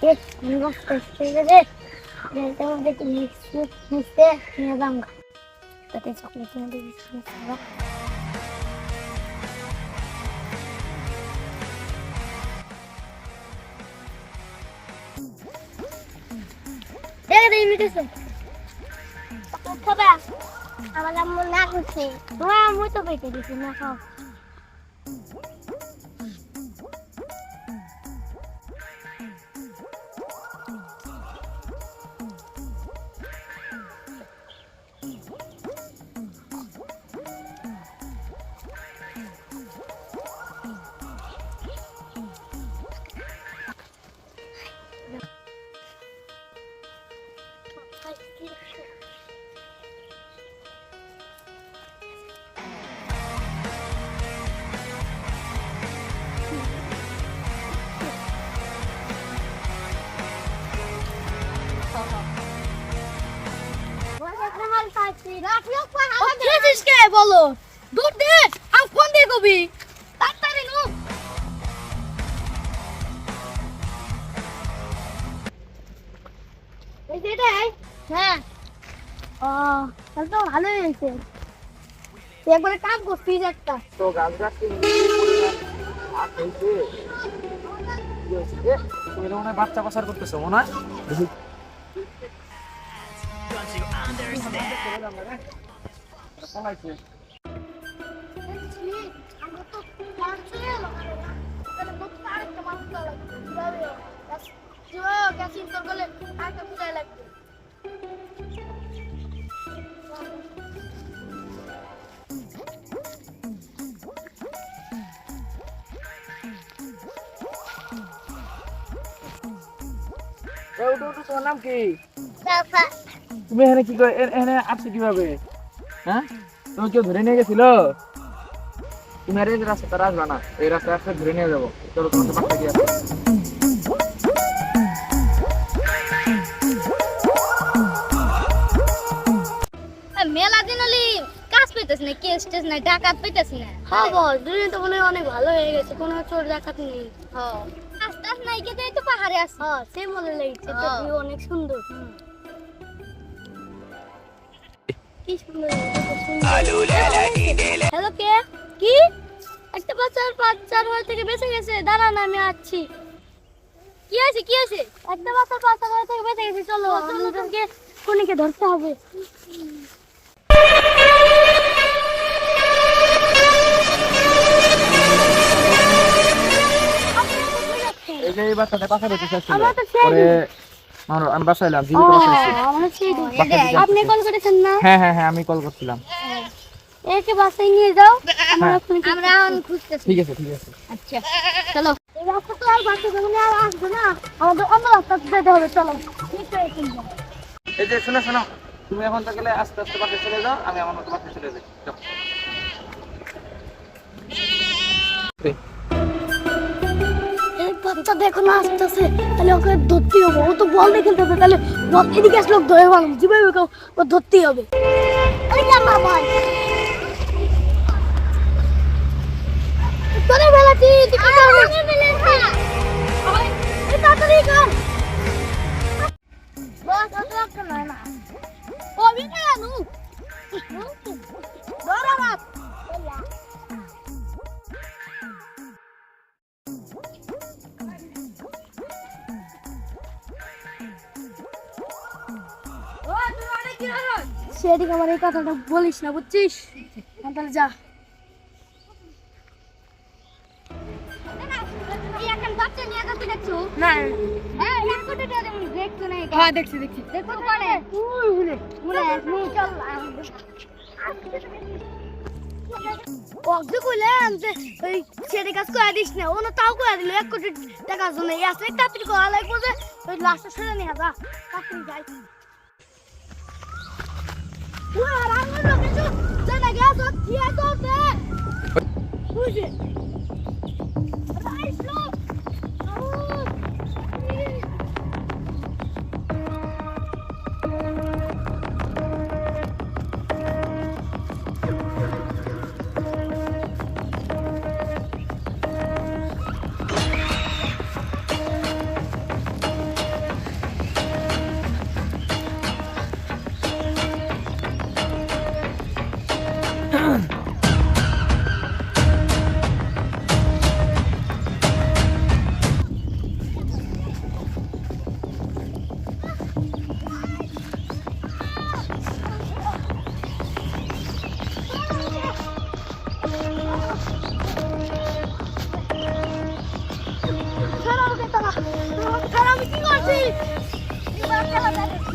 एक बस कैसे दे देते हैं कि मिक्स निया जाऊंगा तो ते चॉकलेट में दे दूंगा देख दे इनविटेशन तो बा हमारा मन ना कुछ हां मुझे तो बैठे दिस ना खाओ বলো দুধ দে আম ফোন দিয়ে কবি তাড়াতাড়ি নো এই যেটাই হ্যাঁ তাহলে তো ভালোই হয়েছে একবারে কাম করছিস একটা তো গাছ গাছ তুমি মনে হয় বাচ্চা পাচার করতেছো মনে হয় তোমার নাম কি তুমি এখানে কি করে এখানে আসছো কিভাবে হ্যাঁ তুমি কেউ ধরে নিয়ে গেছিল তুমি আর এই রাস্তাটা আসবা না এই রাস্তা ধরে নিয়ে যাবো চলো তোমাকে বাচ্চা দিয়ে মেলা দিন হলি কাজ পেতেছ না কেস টেস না ডাকাত পেতেছ না হ্যাঁ বল দুনিয়া তো মনে অনেক ভালো হয়ে গেছে কোনো চোর ডাকাত নেই হ্যাঁ আস্তে আস্তে নাই কেটে তো পাহাড়ে আছে হ্যাঁ সে মনে লাগছে তো ভিউ অনেক সুন্দর কি সুন্দর হ্যালো কে কি একটা বাচ্চার হয়ে থেকে বেঁচে গেছে দাঁড়া না আমি আসছি কি আছে একটা বাচ্চার হয়ে থেকে বেঁচে গেছে চলো আমাদেরকে কোনকে ধরতে হবে এই যে এই বাচ্চাটা পাশে বসে ছিল পরে আমি বাসায় এলাম জীবিত বাসায় আপনি কল করেছেন না হ্যাঁ হ্যাঁ হ্যাঁ আমি কল করছিলাম একে বাসায় নিয়ে যাও আমরা এখন খুঁজতেছি ঠিক আছে আচ্ছা চলো এই রাস্তা তো আর বাচ্চা যখন আর আসবে না আমাদের অন্য রাস্তা যেতে হবে চলো এই যে শোনো তুমি এখন তো গেলে আস্তে আস্তে বাসায় চলে যাও আমি আমার মতো বাসায় চলে যাই যাও বাচ্চা দেখো না আসতেছে তাহলে ওকে ধরতে হবে ও তো বল দিয়ে খেলতেছে তাহলে বল এদিকে আসলে ধরে ভালো যেভাবে ও ধরতেই হবে ওই না মা বল তোরে বেলাটি দিকে তোরে বেলাটা এই তাড়াতাড়ি কর বস অত একটা নয় না ও বিনা নু ধরা বাপ সেদিকে আমার এই কথাটা বলিস না বুঝছিস তাহলে যা দেখছি কাজ করে দিস না ও তাও করে দিল 1 কোটি টাকার জন্য তাড়াতাড়ি করা লাগবে যে ওই লাস্টে সেরে নিয়ে যা তাড়াতাড়ি যাই এবার খেলা দেখো।